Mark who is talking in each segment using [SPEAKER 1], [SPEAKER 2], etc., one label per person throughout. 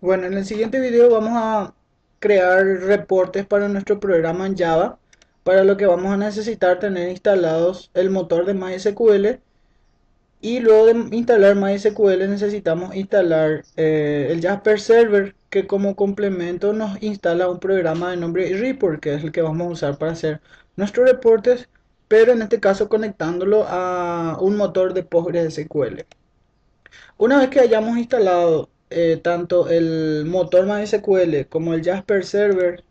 [SPEAKER 1] Bueno, en el siguiente video vamos a crear reportes para nuestro programa en Java, para lo que vamos a necesitar tener instalados el motor de MySQL y luego de instalar MySQL necesitamos instalar el Jasper Server, que como complemento nos instala un programa de nombre Report, que es el que vamos a usar para hacer nuestros reportes, pero en este caso conectándolo a un motor de PostgreSQL. Una vez que hayamos instalado tanto el motor MySQL como el Jasper Server,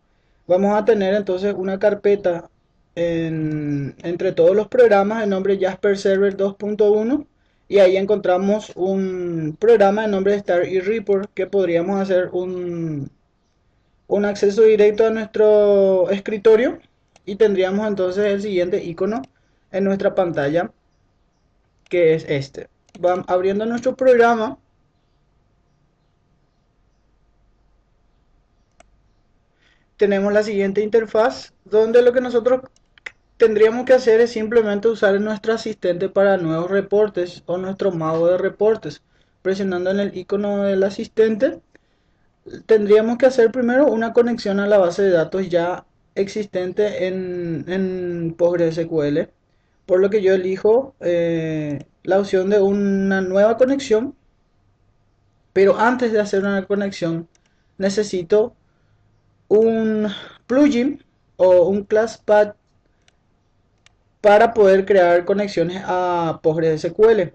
[SPEAKER 1] vamos a tener entonces una carpeta entre todos los programas de nombre Jasper Server 2.1 y ahí encontramos un programa de nombre Star y Report que podríamos hacer un acceso directo a nuestro escritorio y tendríamos entonces el siguiente icono en nuestra pantalla, que es este. Vamos abriendo nuestro programa. Tenemos la siguiente interfaz donde lo que nosotros tendríamos que hacer es simplemente usar nuestro asistente para nuevos reportes o nuestro mago de reportes. Presionando en el icono del asistente, tendríamos que hacer primero una conexión a la base de datos ya existente en PostgreSQL, por lo que yo elijo la opción de una nueva conexión, pero antes de hacer una conexión necesito un plugin o un class path para poder crear conexiones a PostgreSQL.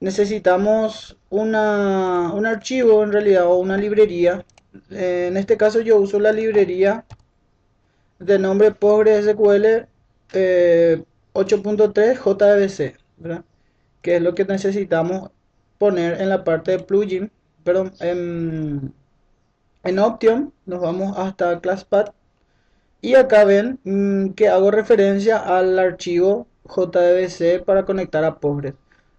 [SPEAKER 1] Necesitamos un archivo en realidad o una librería. En este caso yo uso la librería de nombre PostgreSQL 8.3 JDBC, ¿verdad? Que es lo que necesitamos poner en la parte de plugin. Perdón, en Option nos vamos hasta ClassPath. Y acá ven que hago referencia al archivo JDBC para conectar a Postgres.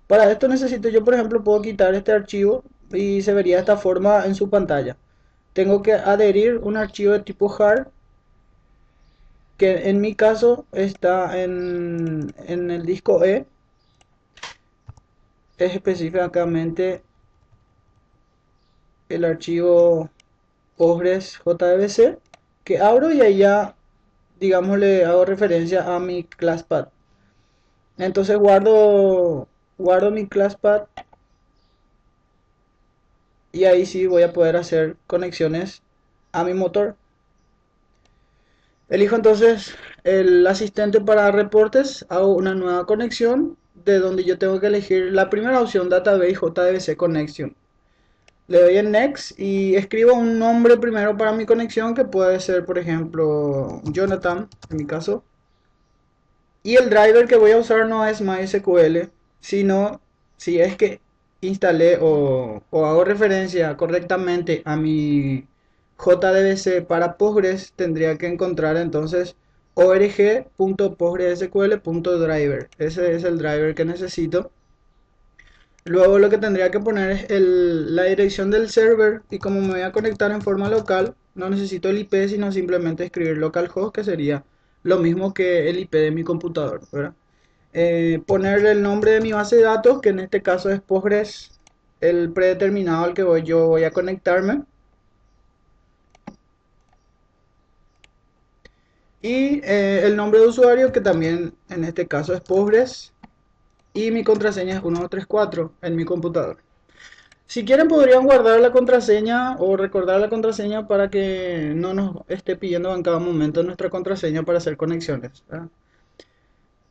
[SPEAKER 1] Para esto necesito yo, por ejemplo, puedo quitar este archivo y se vería de esta forma en su pantalla. Tengo que adherir un archivo de tipo jar, que en mi caso está en el disco E, es específicamente el archivo Postgres JDBC, que abro y ahí ya, digamos, le hago referencia a mi ClassPath. Entonces guardo mi ClassPath y ahí sí voy a poder hacer conexiones a mi motor. Elijo entonces el asistente para reportes, hago una nueva conexión de donde yo tengo que elegir la primera opción, Database JDBC Connection. Le doy en Next y escribo un nombre primero para mi conexión, que puede ser, por ejemplo, Jonathan en mi caso. Y el driver que voy a usar no es MySQL, sino si es que instalé o hago referencia correctamente a mi JDBC para Postgres, tendría que encontrar entonces org.postgresql.driver. Ese es el driver que necesito. Luego lo que tendría que poner es la dirección del server, y como me voy a conectar en forma local, no necesito el IP, sino simplemente escribir localhost, que sería lo mismo que el IP de mi computador, ¿verdad? Ponerle el nombre de mi base de datos, que en este caso es Postgres, el predeterminado al que yo voy a conectarme. Y el nombre de usuario, que también en este caso es Postgres. Y mi contraseña es 1234 en mi computador. Si quieren podrían guardar la contraseña o recordar la contraseña para que no nos esté pidiendo en cada momento nuestra contraseña para hacer conexiones, ¿verdad?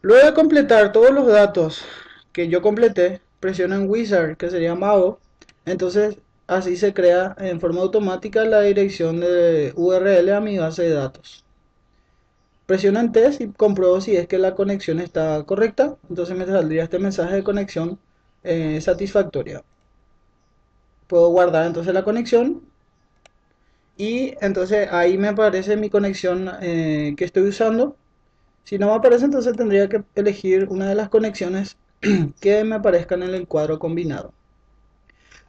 [SPEAKER 1] Luego de completar todos los datos que yo completé, presiono en Wizard, que sería mago. Entonces así se crea en forma automática la dirección de URL a mi base de datos. Presiono en Test y compruebo si es que la conexión está correcta. Entonces me saldría este mensaje de conexión satisfactoria. Puedo guardar entonces la conexión y entonces ahí me aparece mi conexión que estoy usando. Si no me aparece, entonces tendría que elegir una de las conexiones que me aparezcan en el cuadro combinado.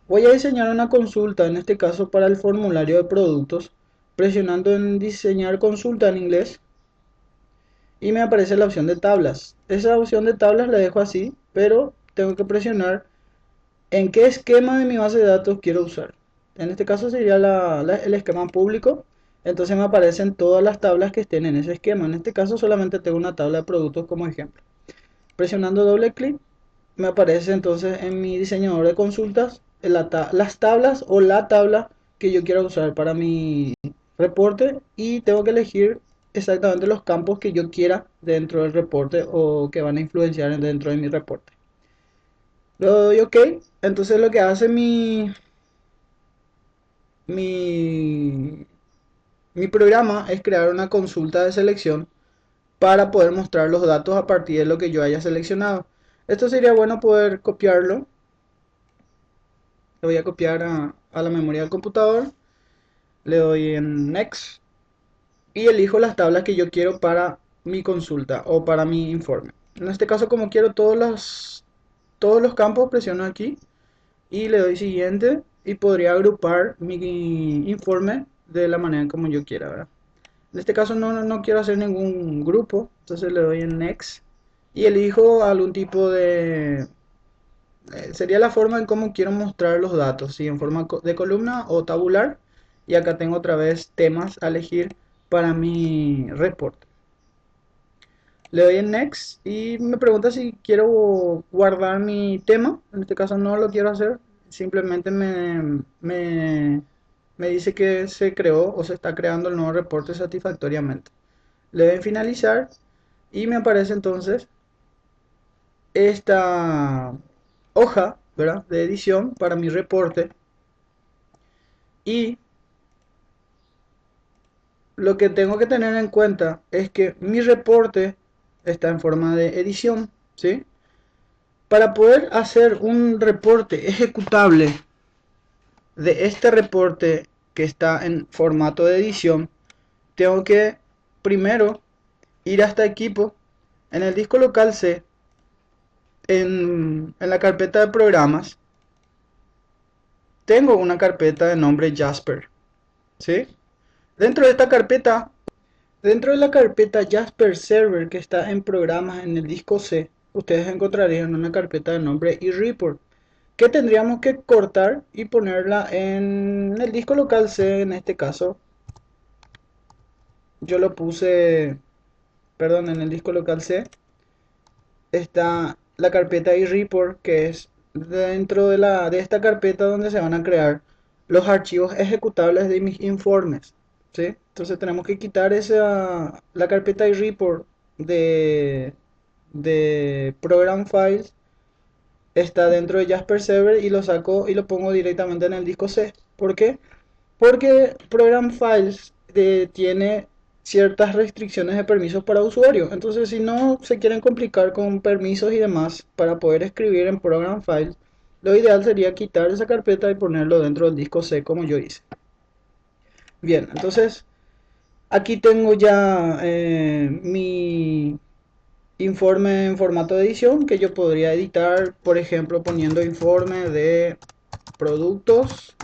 [SPEAKER 1] Voy a diseñar una consulta, en este caso para el formulario de productos, presionando en diseñar consulta en inglés y me aparece la opción de tablas. Esa opción de tablas la dejo así, pero tengo que presionar en qué esquema de mi base de datos quiero usar. En este caso sería el esquema público. Entonces me aparecen todas las tablas que estén en ese esquema. En este caso solamente tengo una tabla de productos como ejemplo. Presionando doble clic me aparece entonces en mi diseñador de consultas las tablas o la tabla que yo quiero usar para mi reporte, y tengo que elegir exactamente los campos que yo quiera dentro del reporte o que van a influenciar dentro de mi reporte. Lo doy OK. Entonces lo que hace mi, mi programa es crear una consulta de selección para poder mostrar los datos a partir de lo que yo haya seleccionado. Esto sería bueno poder copiarlo. Lo voy a copiar a la memoria del computador. Le doy en Next y elijo las tablas que yo quiero para mi consulta o para mi informe. En este caso, como quiero todos los campos, presiono aquí y le doy siguiente, y podría agrupar mi informe de la manera como yo quiera, ¿verdad? En este caso no quiero hacer ningún grupo, entonces le doy en Next y elijo algún tipo de... sería la forma en cómo quiero mostrar los datos, si en forma de columna o tabular. Y acá tengo otra vez temas a elegir para mi reporte. Le doy en Next y me pregunta si quiero guardar mi tema. En este caso no lo quiero hacer, simplemente me dice que se creó o se está creando el nuevo reporte satisfactoriamente. Le doy en finalizar y me aparece entonces esta hoja, ¿verdad?, de edición para mi reporte. Y lo que tengo que tener en cuenta es que mi reporte está en forma de edición, ¿sí? Para poder hacer un reporte ejecutable de este reporte que está en formato de edición, tengo que primero ir hasta equipo, en el disco local C, en la carpeta de programas, tengo una carpeta de nombre Jasper, ¿sí? Dentro de esta carpeta, dentro de la carpeta Jasper Server que está en programas en el disco C, ustedes encontrarían una carpeta de nombre eReport, que tendríamos que cortar y ponerla en el disco local C. En este caso yo lo puse, perdón, en el disco local C está la carpeta eReport, que es dentro de esta carpeta donde se van a crear los archivos ejecutables de mis informes, ¿sí? Entonces tenemos que quitar la carpeta eReport de Program Files, está dentro de Jasper Server, y lo saco y lo pongo directamente en el disco C. ¿Por qué? Porque Program Files tiene ciertas restricciones de permisos para usuarios. Entonces, si no se quieren complicar con permisos y demás para poder escribir en Program Files, lo ideal sería quitar esa carpeta y ponerlo dentro del disco C como yo hice. Bien, entonces aquí tengo ya mi informe en formato de edición que yo podría editar, por ejemplo, poniendo informe de productos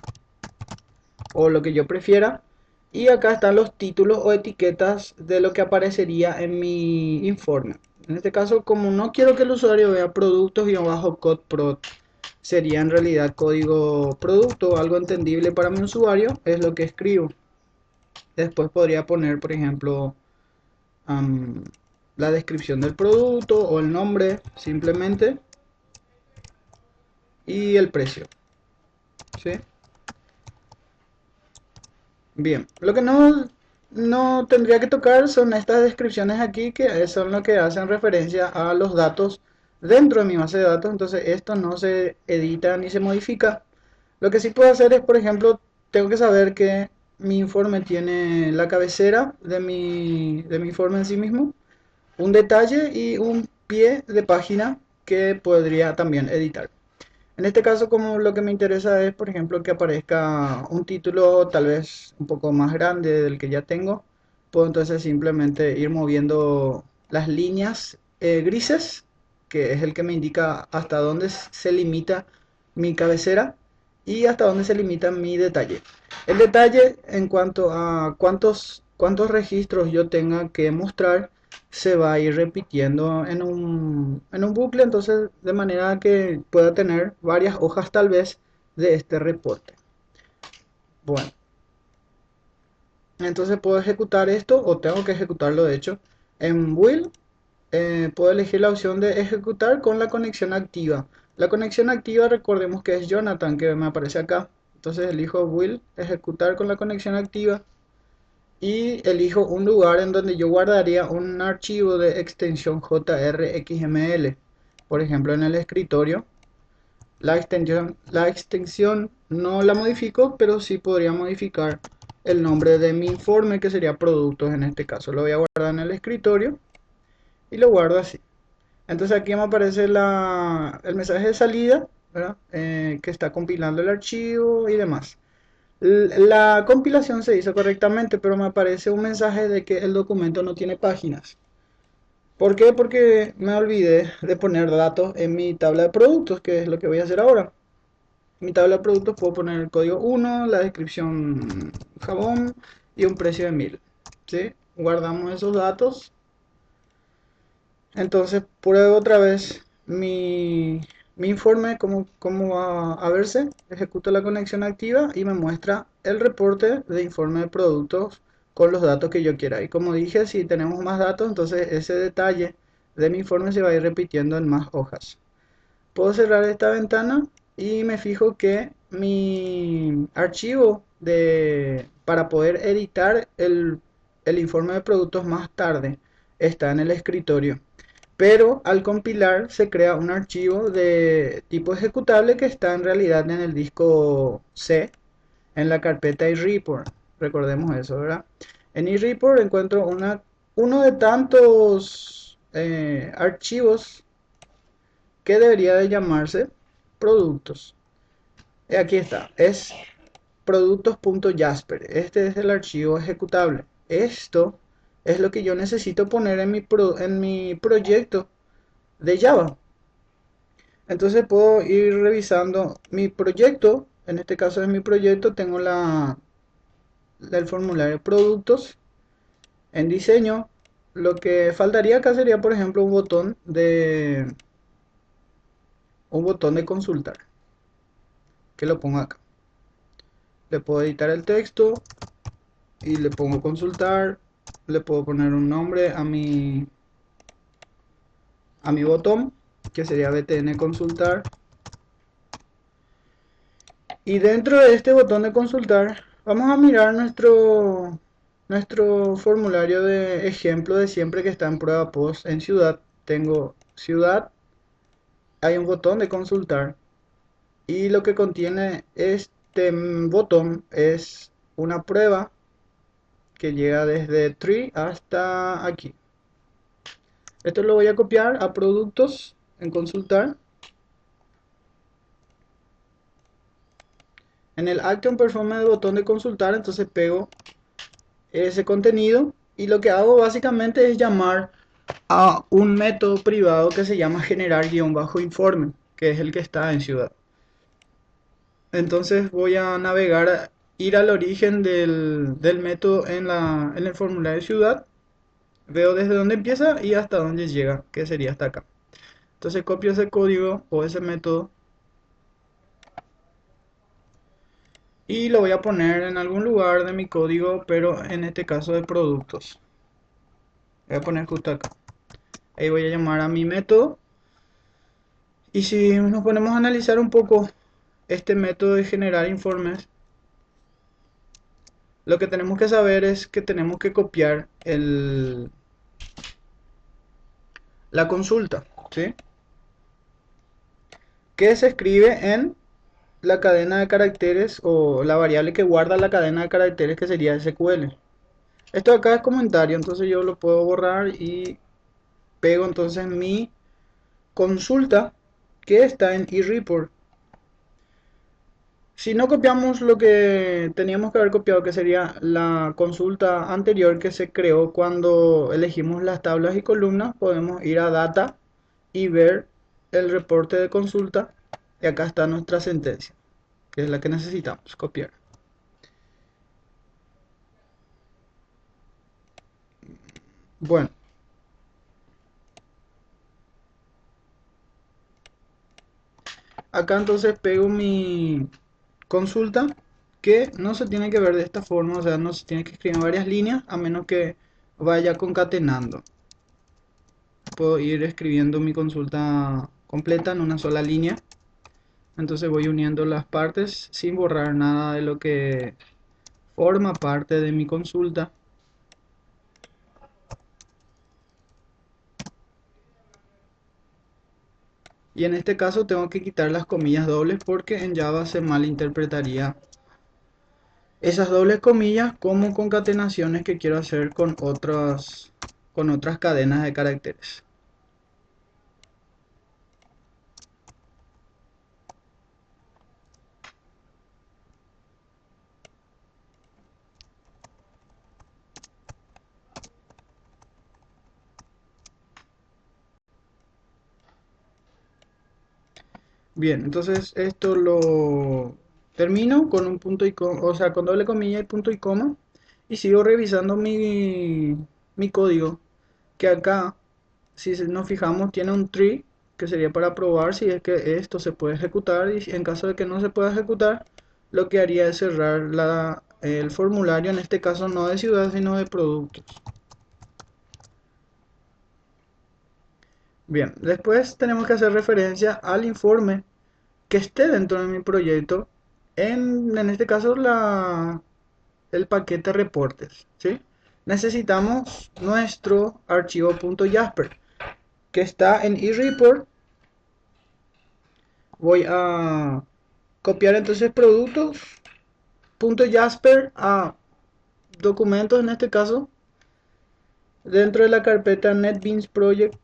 [SPEAKER 1] o lo que yo prefiera. Y acá están los títulos o etiquetas de lo que aparecería en mi informe. En este caso, como no quiero que el usuario vea productos y abajo code prod, sería en realidad código producto, algo entendible para mi usuario, es lo que escribo. Después podría poner, por ejemplo, um, la descripción del producto o el nombre simplemente y el precio, ¿sí? Bien, lo que no tendría que tocar son estas descripciones aquí, que son lo que hacen referencia a los datos dentro de mi base de datos. Entonces esto no se edita ni se modifica. Lo que sí puedo hacer es, por ejemplo, tengo que saber que mi informe tiene la cabecera de mi informe en sí mismo, un detalle y un pie de página que podría también editar. En este caso, como lo que me interesa es, por ejemplo, que aparezca un título tal vez un poco más grande del que ya tengo, puedo entonces simplemente ir moviendo las líneas grises, que es el que me indica hasta dónde se limita mi cabecera y hasta dónde se limita mi detalle. El detalle en cuanto a cuántos registros yo tenga que mostrar se va a ir repitiendo en un bucle, entonces de manera que pueda tener varias hojas tal vez de este reporte. Bueno, entonces puedo ejecutar esto o tengo que ejecutarlo de hecho. En Will puedo elegir la opción de ejecutar con la conexión activa. La conexión activa recordemos que es Jonathan que me aparece acá. Entonces elijo Will, ejecutar con la conexión activa y elijo un lugar en donde yo guardaría un archivo de extensión JRXML. Por ejemplo en el escritorio. La extensión no la modifico, pero sí podría modificar el nombre de mi informe, que sería productos en este caso. Lo voy a guardar en el escritorio y lo guardo así. Entonces aquí me aparece el mensaje de salida, ¿verdad? Que está compilando el archivo y demás. La compilación se hizo correctamente, pero me aparece un mensaje de que el documento no tiene páginas. ¿Por qué? Porque me olvidé de poner datos en mi tabla de productos, que es lo que voy a hacer ahora. En mi tabla de productos puedo poner el código 1, la descripción jabón y un precio de 1000. ¿Sí? Guardamos esos datos. Entonces pruebo otra vez mi informe, cómo va a verse. Ejecuto la conexión activa y me muestra el reporte de informe de productos con los datos que yo quiera. Y como dije, si tenemos más datos, entonces ese detalle de mi informe se va a ir repitiendo en más hojas. Puedo cerrar esta ventana y me fijo que mi archivo para poder editar el informe de productos más tarde está en el escritorio. Pero al compilar se crea un archivo de tipo ejecutable que está en realidad en el disco C, en la carpeta iReport. Recordemos eso, ¿verdad? En iReport encuentro uno de tantos archivos que debería de llamarse productos. Aquí está, es productos.jasper. Este es el archivo ejecutable. Esto es lo que yo necesito poner en mi proyecto de Java. Entonces puedo ir revisando mi proyecto. En este caso es mi proyecto. Tengo el formulario productos en diseño. Lo que faltaría acá sería, por ejemplo, un botón de consultar, que lo pongo acá. Le puedo editar el texto y le pongo consultar. Le puedo poner un nombre a mi botón, que sería btn consultar. Y dentro de este botón de consultar vamos a mirar nuestro formulario de ejemplo de siempre, que está en prueba post. En ciudad tengo ciudad, hay un botón de consultar y lo que contiene este botón es una prueba que llega desde tree hasta aquí. Esto lo voy a copiar a productos en consultar. En el Action Performance del botón de consultar, entonces pego ese contenido y lo que hago básicamente es llamar a un método privado que se llama generar-informe, que es el que está en ciudad. Entonces voy a navegar, ir al origen del método en el formulario de ciudad. Veo desde dónde empieza y hasta dónde llega, que sería hasta acá. Entonces copio ese código o ese método y lo voy a poner en algún lugar de mi código, pero en este caso de productos. Voy a poner justo acá. Ahí voy a llamar a mi método. Y si nos ponemos a analizar un poco este método de generar informes, lo que tenemos que saber es que tenemos que copiar la consulta, ¿sí? Que se escribe en la cadena de caracteres o la variable que guarda la cadena de caracteres, que sería SQL. Esto acá es comentario, entonces yo lo puedo borrar y pego entonces mi consulta que está en eReport. Si no copiamos lo que teníamos que haber copiado, que sería la consulta anterior que se creó cuando elegimos las tablas y columnas, podemos ir a Data y ver el reporte de consulta. Y acá está nuestra sentencia, que es la que necesitamos copiar. Bueno, acá entonces pego mi consulta, que no se tiene que ver de esta forma, o sea, no se tiene que escribir en varias líneas a menos que vaya concatenando. Puedo ir escribiendo mi consulta completa en una sola línea. Entonces voy uniendo las partes sin borrar nada de lo que forma parte de mi consulta. Y en este caso tengo que quitar las comillas dobles porque en Java se malinterpretaría esas dobles comillas como concatenaciones que quiero hacer con otras cadenas de caracteres. Bien, entonces esto lo termino con un punto y coma, o sea, con doble comilla y punto y coma, y sigo revisando mi código, que acá, si nos fijamos, tiene un tree, que sería para probar si es que esto se puede ejecutar, y en caso de que no se pueda ejecutar, lo que haría es cerrar el formulario, en este caso no de ciudad, sino de productos. Bien, después tenemos que hacer referencia al informe que esté dentro de mi proyecto, en este caso el paquete reportes, ¿sí? Necesitamos nuestro archivo .jasper que está en eReport. Voy a copiar entonces productos .jasper a documentos, en este caso dentro de la carpeta NetBeans Project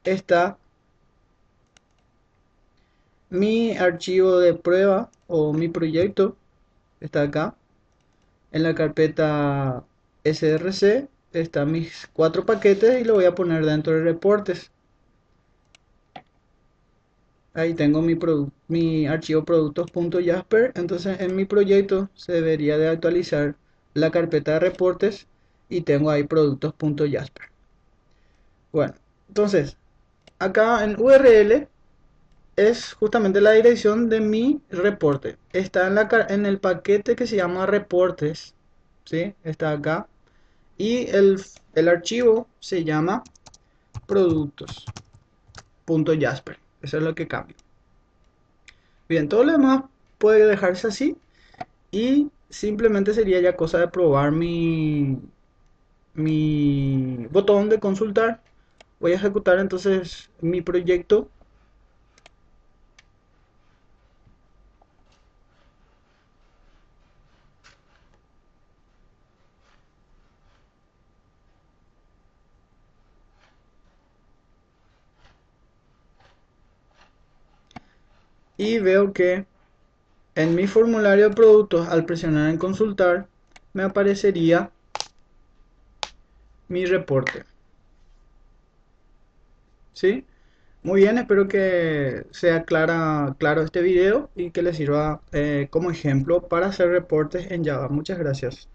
[SPEAKER 1] está mi archivo de prueba o mi proyecto, está acá. En la carpeta src están mis 4 paquetes y lo voy a poner dentro de reportes. Ahí tengo mi archivo productos.jasper. Entonces en mi proyecto se debería de actualizar la carpeta de reportes y tengo ahí productos.jasper. Bueno, entonces acá en URL es justamente la dirección de mi reporte. Está en el paquete que se llama reportes, ¿sí? Está acá. Y el archivo se llama productos.jasper. Eso es lo que cambio. Bien, todo lo demás puede dejarse así. Y simplemente sería ya cosa de probar mi botón de consultar. Voy a ejecutar entonces mi proyecto. Y veo que en mi formulario de productos, al presionar en consultar, me aparecería mi reporte. ¿Sí? Muy bien, espero que sea claro este video y que les sirva como ejemplo para hacer reportes en Java. Muchas gracias.